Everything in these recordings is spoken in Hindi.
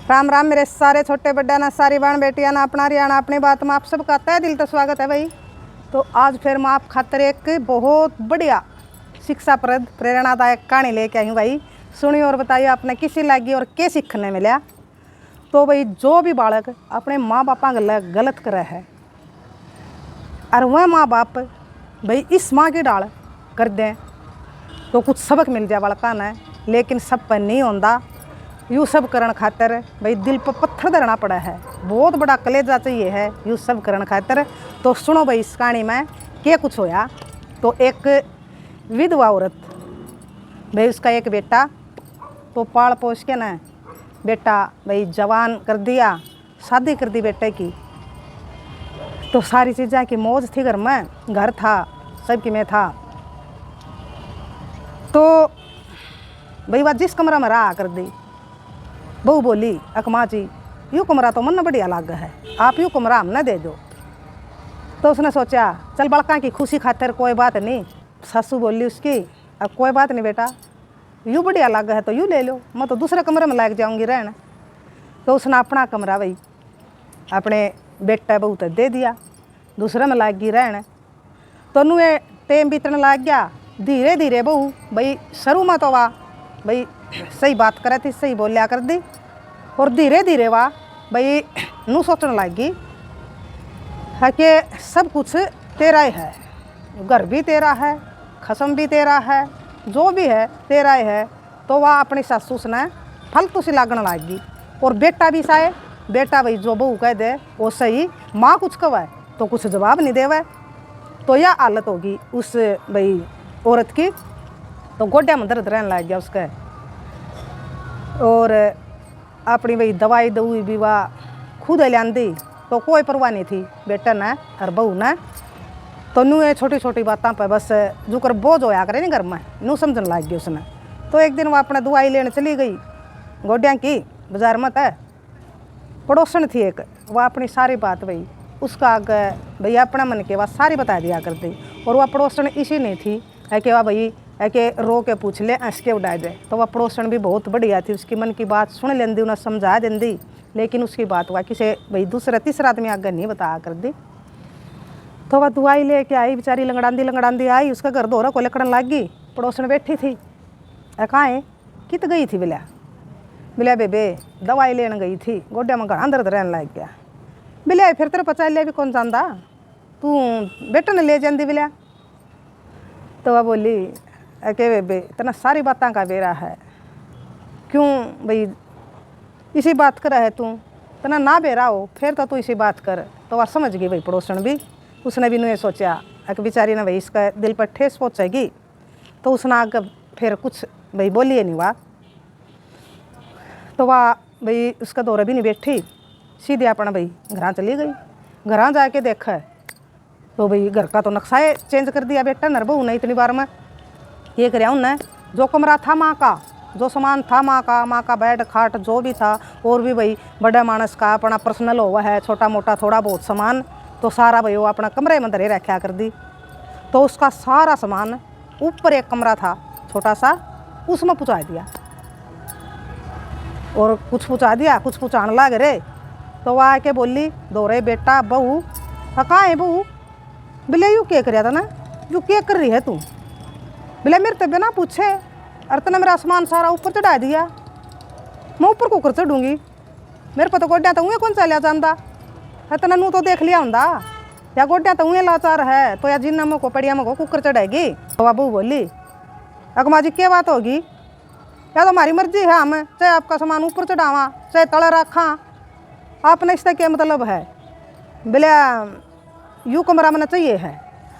राम राम मेरे सारे छोटे बड्डा ना सारी बहन बेटियां ना अपना हरियाणा अपनी बात में आप सबका तहे दिल तो स्वागत है भाई। तो आज फिर मैं आप खातर एक बहुत बढ़िया शिक्षाप्रद प्रेरणादायक कहानी लेके आई हूँ भाई। सुनिए और बताइए आपने किसी लगी और क्या सीखने मिला। तो भाई जो भी बालक अपने माँ बापा गलत करे है और वह माँ बाप भाई इस माँ की डाल कर दें तो कुछ सबक मिल जाए बालका ने, लेकिन सब पर नहीं होता। यूँ सब करण खातर भाई दिल पर पत्थर धरना पड़ा है, बहुत बड़ा कलेजा चाहिए है यूँ सब करण खातर। तो सुनो भाई इस कहानी में क्या कुछ होया। तो एक विधवा औरत भाई उसका एक बेटा तो पाल पोस के न बेटा भाई जवान कर दिया, शादी कर दी बेटे की। तो सारी चीज़ें की मौज थी घर में, घर था सबकी में था। तो भाई वह जिस कमरा में रहा कर दी, बहू बोली अकमा जी यूँ कमरा तो मन बढ़िया लग है, आप यूँ कमरा हमने दे दो। तो उसने सोचा चल बड़का की खुशी खातिर कोई बात नहीं। सासू बोली उसकी अब कोई बात नहीं बेटा, यूँ बढ़िया लग है तो यूँ ले लो, मैं तो दूसरे कमरे में लग जाऊंगी रहना। तो उसने अपना कमरा भाई अपने बेटा बहू तो दे दिया, दूसरे में लग गई रहना। तो नुए टेम बीतने लग गया। धीरे धीरे बहू भाई शुरू में तो वाह भाई सही बात करे थी, सही बोलिया कर दी, और धीरे धीरे वाह भाई नू सोचने लग गई है कि सब कुछ तेरा ही है, घर भी तेरा है, खसम भी तेरा है, जो भी है तेरा ही है। तो वह अपनी सासू ने फालतू सी लागने लग गई। और बेटा भी साए, बेटा भाई जो बहू कह दे वो सही, माँ कुछ कहे तो कुछ जवाब नहीं देवे। तो यह हालत होगी उस भाई औरत की। तो गोड्या में दर्द रहने लग गया उसका, और अपनी भाई दवाई दवाई भी वह खुद लियांदी। तो कोई परवाह नहीं थी बेटा ने और बहू ने। तो नू ये छोटी छोटी बातों पर बस जो कर बोझ होया करे नहीं घर में, नू समझने लग गई उसने। तो एक दिन वह अपना दवाई लेने चली गई गोड्या की बाजार में। तय पड़ोसन थी एक, वह अपनी सारी बात भाई उसका आगे भैया अपना मन के बाद सारी बता दिया कर दी। और वह पड़ोसन इसी नहीं थी है कि वह भाई है कि रो के पूछ ले हंस के उड़ा दे। तो वह पड़ोसन भी बहुत बढ़िया थी, उसकी मन की बात सुन लेंदी, उन्हें समझा देंदी, लेकिन उसकी बात हुआ किसी भाई दूसरा तीसरा आदमी आगे नहीं बताया कर दी। तो वह दवाई लेके आई बेचारी, लंगड़ांदी आई, उसका घर दोहरा को लकड़न लग गई। पड़ोसन बैठी थी, कहाँ है कित गई थी बिल्या, बिल्या बेबे दवाई लेने गई थी, गोड्या में घना दर्द रहने लग गया। बिल्या फिर तेरे पचा लिया भी कौन जानता, तू बेटे ने ले जाती बिल्या। तो वह बोली अके बेबे इतना सारी बातें का बेरा है, क्यों भाई इसी बात कर है तू, तना ना बेरा हो फिर तो तू इसी बात कर। तो वह समझ गई भाई पड़ोसन भी, उसने भी नहीं सोचा एक बेचारी ने भाई इसका दिल पर ठेस पहुँचेगी। तो उसने आगे फिर कुछ भाई बोलिए नहीं वह। तो वह भाई उसका दौरा भी नहीं बैठी, सीधे अपना भाई घर चली गई। घर जाके देखा तो भाई घर का तो नक्शा चेंज कर दिया बेटा नर बहू ने इतनी बार में। ये कराया उनने, जो कमरा था माँ का, जो सामान था माँ का बेड खाट जो भी था, और भी भाई बड़ा मानस का अपना पर्सनल हुआ है छोटा मोटा थोड़ा बहुत सामान, तो सारा भाई वो अपना कमरे में धरे रखा कर दी। तो उसका सारा सामान ऊपर एक कमरा था छोटा सा, उसमें पहुँचा दिया। और कुछ पहुँचा दिया कुछ पहुँचाने लग रहे। तो वह आके बोली दो रहे बेटा बहू कहाँ है बहू, बिले यूँ क्या कर था ना, यूँ क्या कर रही है तू, बिले मेरे तब ना पूछे, अरे तने मेरा सामान सारा ऊपर चढ़ा दिया, मैं ऊपर को कर चढ़ूँगी, मेरे को तो गोड्या तो उन्हें कौन चलिया जानता है, तना नू तो देख लिया होंदा, या गोड्या तो उन्हें लाचार है तो या जिन्ना में को पड़िया में को कुकर चढ़ाएगी। तो बाबू बोली अकमा जी क्या बात होगी, या तो हमारी मर्जी है, हमें चाहे आपका सामान ऊपर चढ़ावा चाहे तले रखा, आपने इसका क्या मतलब है, बिले यूँ कमरा में चाहिए है।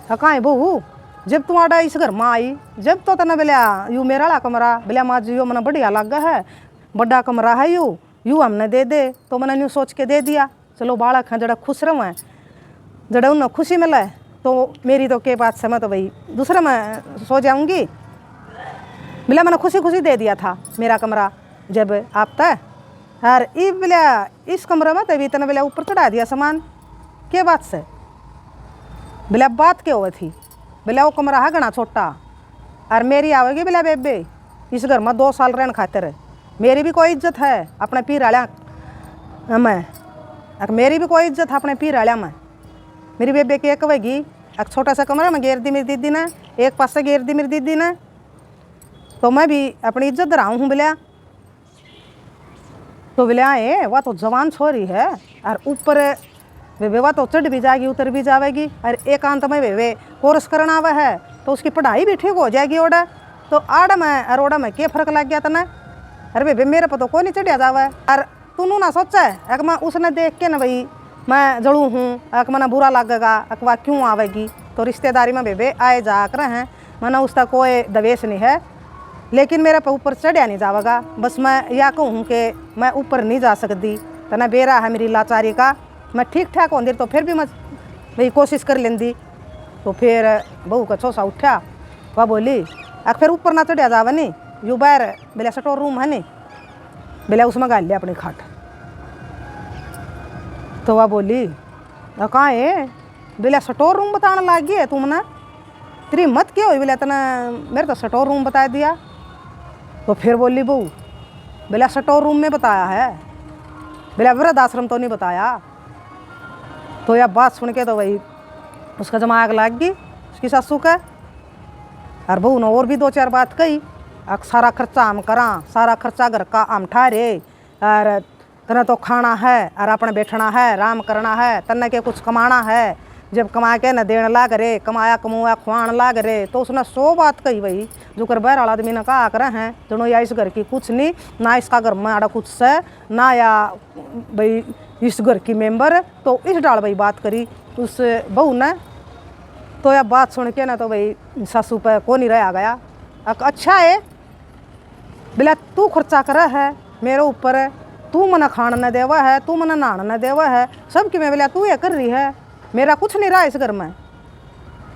कहाँ है बहू, जब तुम्हारा इस घर में आई जब तो तना बिल्या यूँ मेरा ला कमरा, बिल्या माँ जी यो मैंने बढ़िया लगा है, बड़ा कमरा है यूँ हमने दे दे। तो मैंने यूँ सोच के दे दिया, चलो बालक हैं जड़ा खुश रहो हैं, जड़ा उन्हें खुशी मिले तो मेरी तो क्या बात से मैं तो भाई दूसरे में सो जाऊँगी। बिल्या मैंने खुशी खुशी दे दिया था मेरा कमरा जब आप तय, और ये बिल्या इस कमरे में तभी इतना बिल्या ऊपर चढ़ा दिया सामान, क्या बात से, बिल्या बात क्या हुई थी, बिल्या वो कमरा है घना छोटा, और मेरी आवेगी बिल्या बेबे इस घर में 2 साल रहने खातिर, मेरी भी कोई इज्जत है अपने पीर आलिया मैं मेरी भी कोई इज्जत अपने पी रहा मैं। मेरी बेबे के कहेगी एक छोटा सा कमरा में घेर दी मेरी दीदी ने, एक पास से घेर दी मेरी दीदी ने, तो मैं भी अपनी इज्जत दराऊँ हूँ बिल्या। तो बिल्या है वह तो जवान छोरी है और ऊपर वे वह तो चढ़ भी जाएगी उतर भी जाएगी और एकांत में वे कोर्स करना हुआ है तो उसकी पढ़ाई भी ठीक हो जाएगी। ओडा तो आड़ में और ओडा में क्या फ़र्क लग गया तना। अरे वे मेरे पर तो कोई नहीं चढ़िया जावा और तूनू ना सोचा है एक मैं उसने देख के ना भाई मैं जड़ू हूँ एक मना बुरा लगेगा अकवा क्यों आवेगी। तो रिश्तेदारी में बेबे आए जा कर हैं मना उसका कोई दवेश नहीं है, लेकिन मेरे पे ऊपर चढ़िया नहीं जावेगा। बस मैं या कहूँ कि मैं ऊपर नहीं जा सकती तना बेरा है मेरी लाचारी का। मैं ठीक ठाक होंदी तो फिर भी मैं भाई कोशिश कर लेंदी। तो फिर बहू का छोसा उठा वह बोली फिर ऊपर ना चढ़िया जावे नहीं यू बाहर बेला स्टोर रूम है नहीं बेला उसमें गाल लिया अपनी खाट। तो वह बोली कहाँ है बेला स्टोर रूम बताने लगी है तुमने, तेरी मत क्या हुई बेला तना मेरे तो स्टोर रूम बता दिया। तो फिर बोली बहू बेला स्टोर रूम में बताया है बेला वृद्धाश्रम तो नहीं बताया। तो यह बात सुन के तो वही उसका दिमाग लग गई उसकी सासू का। और बहू ने और भी दो चार बात कही सारा खर्चा हम करा, सारा खर्चा घर का हम ठहरे और तना तो खाना है और अपने बैठना है आराम करना है तना के कुछ कमाना है, जब कमा के न देने लाग रे कमाया कमुआ खुआन लाग रे। तो उसने 100 बात कही वही जो कर बहर वाला आदमी ने कहा कर हैं जनो या इस घर की कुछ नहीं ना इसका घर में आड़ा कुछ से ना या भाई इस घर की मेंबर। तो इस डाल भाई बात करी उस बहू ने। तो यह बात सुन के ना तो भाई सासू पे को नहीं रहा गया। अच्छा है बिला तू खर्चा कर है मेरे ऊपर, तू मना खाना न देवा है, तू मना नहाना न देवा है, सब कि मैं बिला तू ये कर रही है, मेरा कुछ नहीं रहा इस घर में।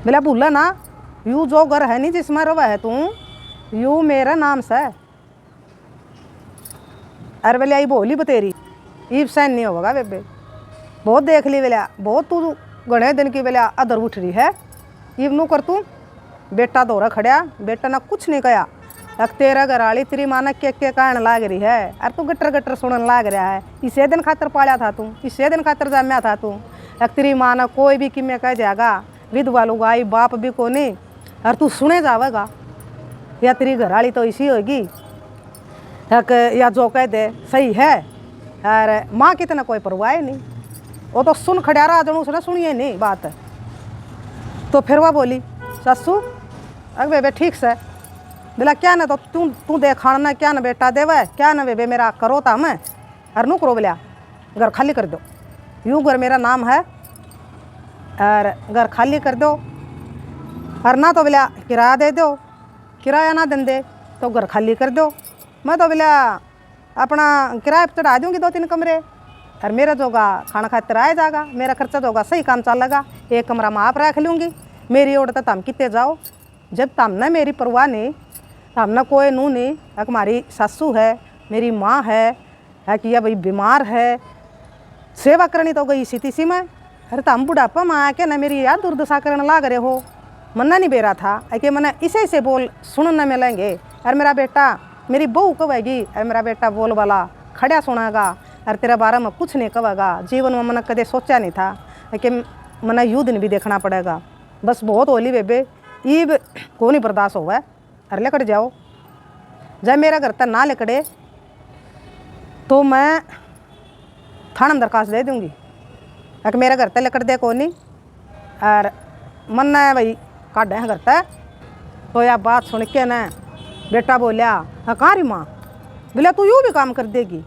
बिला भूला ना यू जो घर है नहीं जिसमें रवा है तू यू मेरा नाम से। अरे बेला ये बोली बतेरी ईब सहन नहीं होगा बेबे, बहुत देख ली बेला बहुत तू गणे दिन की बेला अदर उठ रही है। ईब नू कर तू बेटा दौरा खड़ा बेटा ना कुछ नहीं कहा अब तेरा घर वाली तेरी माँ ने के कहने लाग रही है अरे तू गटर गटर सुनने लाग रहा है। इसे दिन खातर पाला था तू, इसे दिन खातर जम्या था तू। अब तेरी माँ ने कोई भी कि मैं कह जाएगा विधवा लुगाई बाप भी को नहीं और तू सुने जावेगा या तेरी घर वाली तो इसी होगी या जो कह दे सही है। और माँ की तना कोई परवाह नहीं, वो तो सुन खड़ा रहा जन उसने सुनिए नहीं बात। तो फिर वह बोली ससु अग बेबे ठीक से बोला क्या ना तो तू दे खाना क्या ना बेटा देवे क्या ना बेबे मेरा करो था मैं और नू करो बोलिया घर खाली कर दो यूँ घर मेरा नाम है और घर खाली कर दो और ना तो बोलिया किराया दे दो, किराया ना दे तो घर खाली कर दो। मैं तो बोलिया अपना किराया पर चढ़ा दूँगी 2-3 कमरे और मेरा जोगा खाना खातिर आया जाएगा, मेरा खर्चा जोगा सही काम चलेगा, एक कमरा मैं आप रख लूँगी। मेरी ओर तो तम कितने जाओ जब तम ना मेरी परवाह नहीं तम ना कोई नू नहीं हमारी सासू है मेरी माँ है कि या भाई बीमार है सेवा करनी तो गई इसी तीसी में। अरे तम बुढ़ापा में आके ना मेरी याद दुर्दशा करने लाग रहे हो, मन्ना नहीं बेरा था कि मैंने इसे बोल सुनने मिलेंगे। और मेरा बेटा मेरी बहू कहेगी और मेरा बेटा बोल वाला खड़ा सुनेगा और तेरा बारे में कुछ नहीं कहेगा। जीवन में मैंने कदे सोचा नहीं था कि मैंने युद्ध भी देखना पड़ेगा। बस बहुत होली बेबे ईब को नहीं बर्दाश्त हुआ है और लेकर जाओ जब मेरा घर तक ना लेकड़े तो मैं थाना में दरखास्त दे दूँगी कि मेरा घर तक लेकर दे को नहीं और मन है भाई काट है घर तक। तो यह बात सुन के ना बेटा बोलिया हाँ कहाँ रही माँ बोलिया तू यूँ भी काम कर देगी,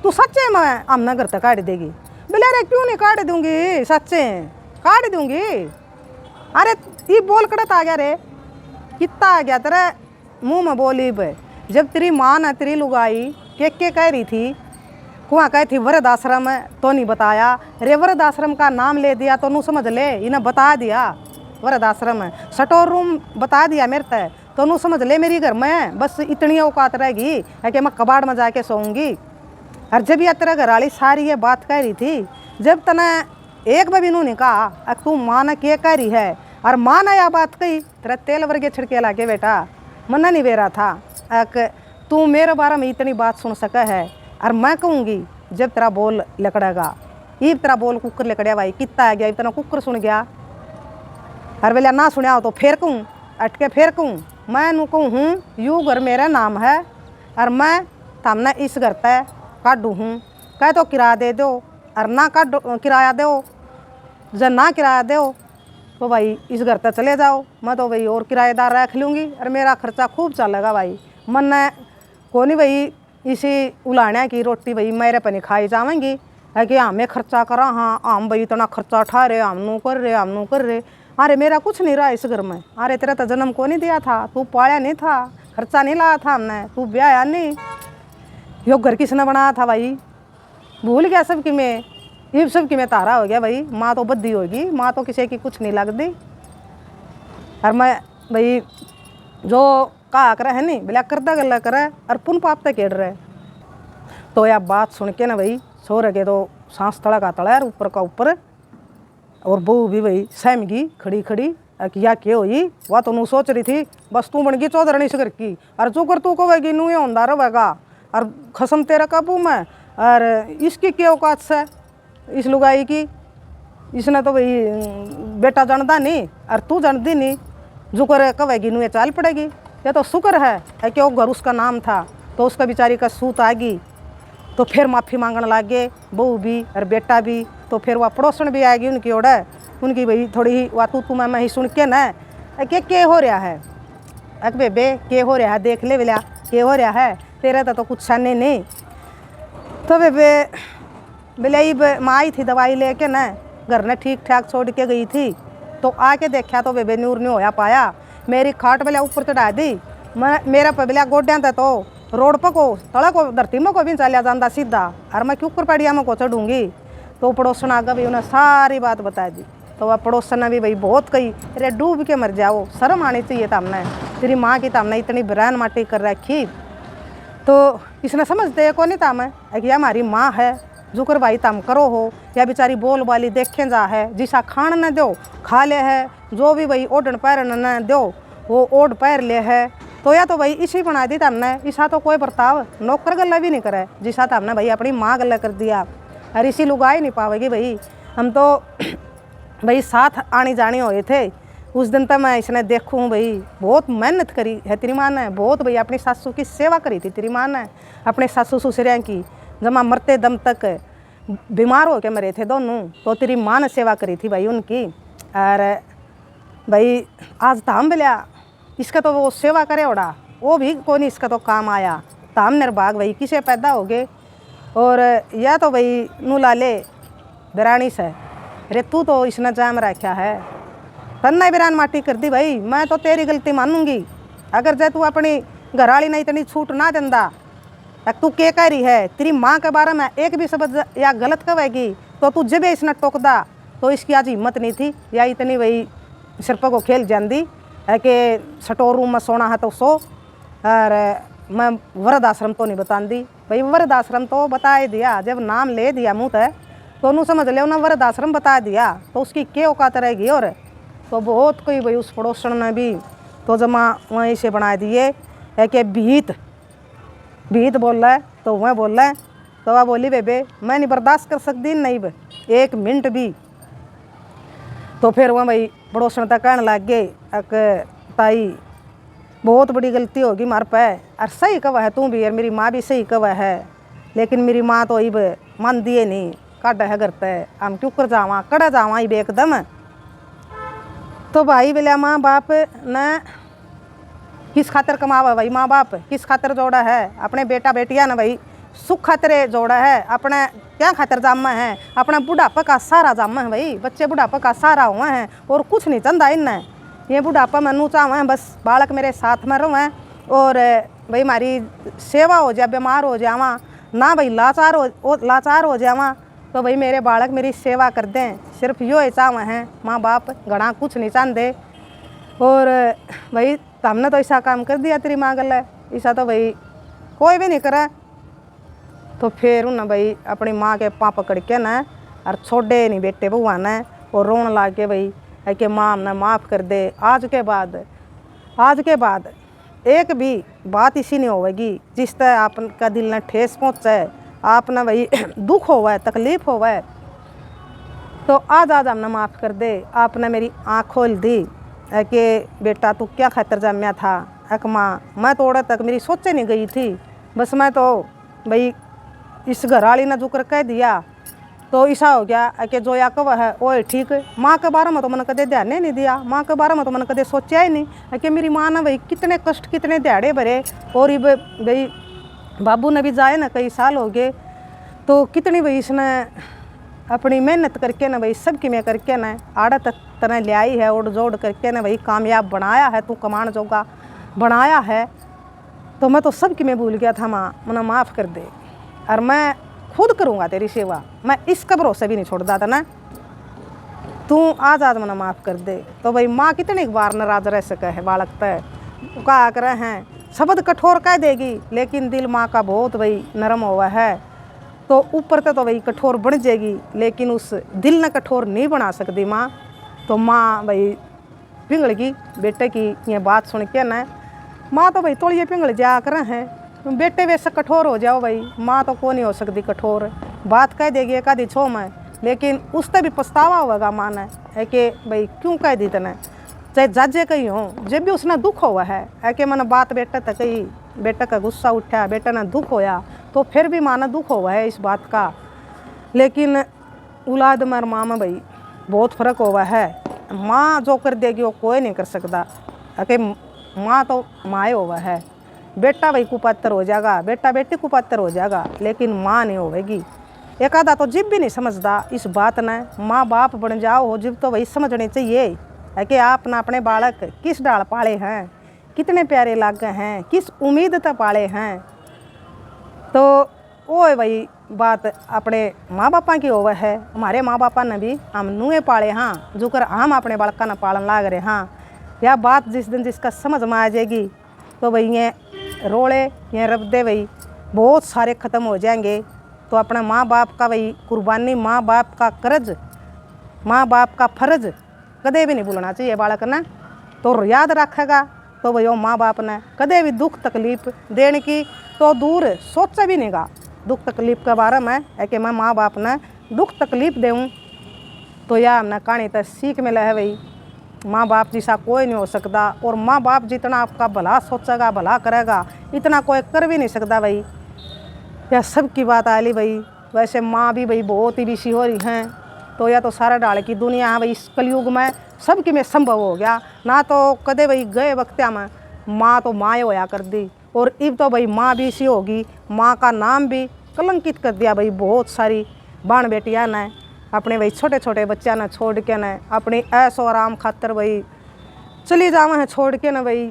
तू सच्चे में हमने घर तक काट देगी। बोले अरे क्यों नहीं काट दूँगी सच्चे काट दूँगी। अरे ये बोल कड़त आ गया रे कितना आ गया तेरे मुँह में बोली बे जब तेरी माँ ने तेरी लुगाई के कह रही थी कुआँ कही थी वृद्धाश्रम तो नहीं बताया रे, वृद्धाश्रम का नाम ले दिया तो नू समझ ले इन्हें बता दिया वृद्धाश्रम स्टोर रूम बता दिया मेरे तय तो नू समझ ले मेरी घर में बस इतनी औकात रहेगी है कि मैं कबाड़ में जाके सोऊंगी। और जब यह तेरा घर वाली सारी ये बात कह रही थी जब तने एक बार भी नू नहीं कहा तू माँ ने क्या कह रही है और माँ ने यह बात कही तेरा तेल वर्गे छिड़के लाके बेटा मन्ना नहीं बेरा था तू मेरे बारे में इतनी बात सुन सका है और मैं कहूँगी जब तेरा बोल लकड़ेगा। ईब तेरा बोल कुकर लकड़िया भाई, कितना आ गया इतना कुकर सुन गया। हर वेला ना सुनया हो तो फेर कहूँ, अटके फेर कहूँ। मैं नू कहूँ हूँ यू घर मेरा नाम है और मैं थामने इस घर तय काटू हूँ, कह तो किराया दे दो और ना काटो किराया दो। जब ना किराया दो तो भाई इस घर तक चले जाओ, मैं तो भाई और किराएदार रख लूँगी और मेरा खर्चा खूब चलेगा भाई। मन ने को नहीं भाई इसी उलाने की रोटी भाई मेरे पे नहीं खाई जावेंगी है कि हमें खर्चा करा। हाँ हम भाई इतना खर्चा उठा रहे, हम नू कर रहे। अरे मेरा कुछ नहीं रहा इस घर में। अरे तेरा तो जन्म को नहीं दिया था, तू पाया नहीं था, खर्चा नहीं लाया था हमने, तू ब्याह नहीं। यो घर किसने बनाया था भाई, भूल गया सब कि मैं, ये सब कि मैं तारा हो गया भाई। माँ तो बद्दी होगी, माँ तो किसी की कुछ नहीं लगती। और मैं भाई जो कहा करे है नहीं बिला करदा गला करे और पुन पाप तक केड़ रहे। तो यह बात सुन के ना भाई सो के तो सांस तड़ा का तड़ा ऊपर का ऊपर। और बहू भी भाई सहम गई खड़ी खड़ी कि या क्या हुई। वह तो नू सोच रही थी बस तू बन गई चौधरानी इस घर की, और जो कर तू कहेगी नू ये होंदा रहेगा और खसम तेरा काबू में। और इसकी क्या औकात से इस लुगाई की, इसने तो भाई बेटा जानता नहीं और तू जानती नहीं। जो कर कहेगी नू ये चाल पड़ेगी। ये तो शुक्र है कि वो घर उसका नाम था तो उसका बेचारी का सूत आ गई। तो फिर माफ़ी मांगने लग गए बहू भी और बेटा भी। तो फिर वह पड़ोसन भी आएगी उनकी ओर, उनकी भाई थोड़ी ही वह तू मैं ही सुन के ना के हो रहा है। अक बेबे के हो रहा है, देख ले बिला के हो रहा है, तेरा तो कुछ साने नहीं। तो बेबे बिलाई माँ आई थी दवाई लेके ना, घर ने ठीक ठाक छोड़ के गई थी। तो आके देखा तो बेबे नूर नहीं होया पाया। मेरी खाट बिला ऊपर चढ़ा दी, मैं मेरा पबिला गोड्या था तो रोड पर को तड़ा को धरती में को भी चलिया जाता सीधा, और मैं क्यों पड़िया में को चढ़ूँगी। तो पड़ोसन आगे भी उन्हें सारी बात बता दी। तो वह पड़ोसन ने भी भाई बहुत कही अरे डूब के मर जाओ, शर्म आनी चाहिए था हमने, तेरी माँ की हमने इतनी बरान माटी कर रखी। तो इसने समझते को नहीं था मैं कि हमारी माँ है, जुकर भाई तम करो हो, या बेचारी बोल वाली देखें जा है, जिसा खान न दो खा ले है, जो भी भाई ओढ़न पैरन न दो वो ओढ़ पैर ले है। तो या तो भाई इसी बना दी हमने, इसा तो कोई बर्ताव नौकर गला भी नहीं करे जिसा हमने भाई अपनी माँ गला कर दिया। और इसी लुगा ही नहीं पावेगी भाई। हम तो भाई साथ आनी जानी हुए थे उस दिन। तक मैं इसने देखूँ भाई बहुत मेहनत करी है तेरी माँ ने, बहुत भाई अपनी सासू की सेवा करी थी तेरी माँ ने, अपने सासू ससुरिया की। जब मरते दम तक बीमार हो के मरे थे दोनों, तो तेरी माँ ने सेवा करी थी भाई उनकी। और भाई आज धाम बिलिया इसका तो वो सेवा करे ओड़ा वो भी कौन इसका तो काम आया। धाम निर्भाग भाई किसे पैदा हो गए। और या तो भाई नू लाले बिरानी से रे तू तो इसने जाम रखा है, तन्ना बिरान माटी कर दी भाई। मैं तो तेरी गलती मानूंगी, अगर जै तू अपनी घरवाली नहीं इतनी छूट ना देंदा तू के कह रही है। तेरी माँ के बारे में एक भी शब्द या गलत कहेगी तो तू जब इसने टोकदा तो इसकी आज हिम्मत नहीं थी, या इतनी भाई सिर पर को खेल जाती है कि सटोर रूम में सोना है तो सो। और मैं वृद्ध आश्रम तो नहीं बताती भाई, वृद्ध आश्रम तो बता ही दिया, जब नाम ले दिया मुँह तय तो उन्होंने समझ लिया ना वृद्ध आश्रम बता दिया तो उसकी क्या औकात रहेगी। और तो बहुत कोई भाई उस पड़ोसन ने भी तो जमा वहीं से बना दिए है कि भीत बोल रहा है तो वह बोल रहा है। तो वह बोली बेबे मैं नहीं बर्दाश्त कर सकती नहीं एक मिनट भी। तो फिर वह भाई पड़ोसन तक कहने लग गए अक ताई बहुत बड़ी गलती होगी मार पे, और सही कवा है तू भी और मेरी माँ भी सही कवा है, लेकिन मेरी माँ तो इब मान दिए नहीं काट है घर पे, हम क्यों कर जावा कड़ा जावा इब एकदम। तो भाई बोलिया माँ बाप न किस खातर कमावा भाई, माँ बाप किस खातर जोड़ा है, अपने बेटा बेटिया न भाई सुख खातर जोड़ा है, अपने क्या खातर जामा है, अपना बुढ़ापा का सारा जामा है भाई। बच्चे बुढ़ापा का सारा हुआ है और कुछ नहीं चंदा इनने, ये बुढ़ापा में नू चाहवा है बस बालक मेरे साथ में रहें और भाई हमारी सेवा हो जाए, बीमार हो जावा ना भाई लाचार हो जावा तो भाई मेरे बालक मेरी सेवा कर दें, सिर्फ यो ही चाहवा हैं माँ बाप, घना कुछ नहीं चाहते। और भाई हमने तो ऐसा काम कर दिया तेरी माँ गल है, ऐसा तो भाई कोई भी नहीं करे। तो फिर उन्हें भाई अपनी माँ के पाँव पकड़ के ना और छोड़े नहीं बेटे बुआ ने और रोन ला के भाई है कि माँ हमने माफ़ कर दे। आज के बाद एक भी बात इसी नहीं होगी जिस तरह आपका दिल ने ठेस पहुँचे, आपने भाई दुख होवा है, तकलीफ़ होवा है, तो आज हमने माफ़ कर दे। आपने मेरी आँख खोल दी कि बेटा तू क्या खातर जामिया था। एक माँ, मैं तो औरत तक मेरी सोचे नहीं गई थी, बस मैं तो भाई इस घर वाली ने जो कर कह दिया तो ऐसा हो गया कि जो या कब है वो ठीक है। माँ के बारे में तो मैंने कदे ध्यान नहीं दिया, माँ के बारे में तो मैंने कदे सोचा ही नहीं कि मेरी माँ ने भाई कितने कष्ट कितने दिहाड़े भरे, और ये भाई बाबू ने भी जाए ना कई साल हो गए, तो कितनी भाई इसने अपनी मेहनत करके ना भाई सबकी मैं करके ना आड़ा तक तरह ले आई है, ओढ़ जोड़ करके ना भाई कामयाब बनाया है, तू कमान जोगा बनाया है। तो मैं तो सबकी मैं भूल गया था माँ, मैंने माफ़ कर दे, और मैं खुद करूँगा तेरी सेवा, मैं इसका भरोसा भी नहीं छोड़ता था ना, तू आज मैंने माफ़ कर दे। तो भाई माँ कितनी बार नाराज रह सके है बालक पे, कहा कर हैं शब्द कठोर कह देगी, लेकिन दिल माँ का बहुत भाई नरम हुआ है, तो ऊपर तो भाई कठोर बन जाएगी, लेकिन उस दिल ने कठोर नहीं बना सकती माँ। तो माँ भाई पिंगल की बेटे की ये बात सुन के ना, माँ तो भाई तोड़िए पिंगल जा कर हैं, बेटे वैसे कठोर हो जाओ भाई, माँ तो कौन नहीं हो सकती कठोर, बात कह देगी एक आधी छो में, लेकिन उससे भी पछतावा होगा माँ ने है कि भाई क्यों कह दी तने, चाहे जाजे कही हो, जब भी उसने दुख हुआ है कि मैंने बात बेटे तक कही, बेटे का गुस्सा उठा, बेटे ने दुख होया, तो फिर भी माँ ने दुख हुआ है इस बात का। लेकिन औलाद में और माँ में भाई बहुत फ़र्क हुआ है, माँ जो कर देगी वो कोई नहीं कर सकता, कि माँ तो माँ हुआ है, बेटा भाई कुपात्र हो जाएगा, बेटा बेटी कुपात्र हो जाएगा, लेकिन माँ नहीं होगी। एक आधा तो जिब भी नहीं समझता इस बात ने, माँ बाप बन जाओ हो जिब तो वही समझनी चाहिए है कि आप ना अपने बालक किस डाल पाले हैं, कितने प्यारे लागे हैं, किस उम्मीद तक पाले हैं। तो वो है भाई बात अपने माँ बापा की होवे है, हमारे माँ बापा ने भी हम नुए पाले हाँ, जो कर हम अपने बालका न पालन लाग रहे हाँ। यह बात जिस दिन जिसका समझ में आ जाएगी तो भाई ये रोड़े ये रबदे भाई बहुत सारे ख़त्म हो जाएंगे। तो अपने माँ बाप का भाई कुर्बानी, माँ बाप का कर्ज, माँ बाप का फर्ज कदे भी नहीं भूलना चाहिए बालक ने। तो याद रखेगा तो भाई वो माँ बाप ने कदे भी दुख तकलीफ़ देने की तो दूर सोचा भी नहीं गा दुख तकलीफ़ के बारे में है कि मैं माँ बाप ने दुख तकलीफ़ दूँ। तो यह हमने कहानी तो सीख मिला है भाई, माँ बाप जैसा कोई नहीं हो सकता, और माँ बाप जितना आपका भला सोचेगा भला करेगा इतना कोई कर भी नहीं सकता भाई। यह सब की बात आली भाई। वैसे माँ भी भाई बहुत ही विषय हो रही हैं, तो यह तो सारा डाल की दुनिया है भाई, इस कलयुग में सबकी में संभव हो गया ना। तो कदे भाई गए वक्त में माँ तो माँ होया कर दी, और अब तो भाई माँ भी इसी होगी, माँ का नाम भी कलंकित कर दिया भाई। बहुत सारी बाण बेटियाँ ने अपने भाई छोटे छोटे बच्चा ने छोड़ के न अपनी ऐसो आराम खातर भाई चली जावे हैं छोड़ के न भाई।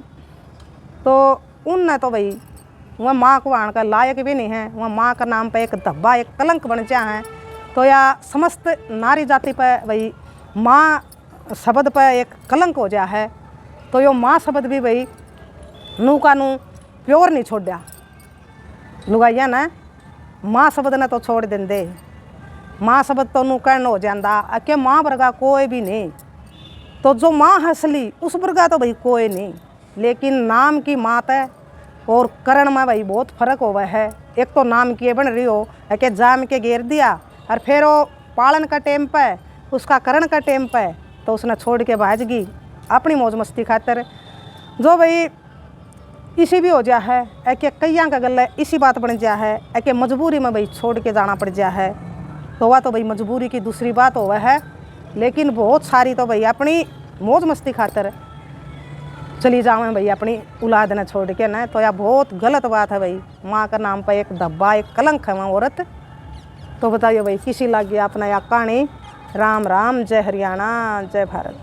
तो उनने तो भाई वह माँ को आने का लायक भी नहीं है, वह माँ का नाम पे एक धब्बा एक कलंक बन जा है। तो या समस्त नारी जाति पर भाई माँ शब्द पर एक कलंक हो जा है। तो यो माँ शब्द भी भाई नू का नू प्योर नहीं छोड़ा, लुगाइया ने माँ शब्द ने तो छोड़ देंदे, माँ शब्द तो नू कहना हो जाता कि माँ वर्गा कोई भी नहीं। तो जो माँ हंसली उस वर्गा तो भाई कोई नहीं, लेकिन नाम की मात है और करण में भाई बहुत फ़र्क हुआ है। एक तो नाम की बन रही हो कि जाम के घेर दिया, और फिर वो पालन का टेम पे उसका करण का टेम पे तो उसने छोड़ के भाज गई अपनी मौज मस्ती खातर। जो भाई इसी भी हो जा है कि कईया का गल इसी बात बन जा है कि मजबूरी में भाई छोड़ के जाना पड़ जा है। तो वह तो भाई मजबूरी की दूसरी बात हुआ है, लेकिन बहुत सारी तो भाई अपनी मौज मस्ती खातर चली जाओ भाई अपनी औलाद ने छोड़ के ना। तो यह बहुत गलत बात है भाई, माँ का नाम पर एक धब्बा एक कलंक है वहाँ औरत। तो बताइए भाई किसी लग गया अपना यह कहानी। राम राम, जय हरियाणा, जय भारत।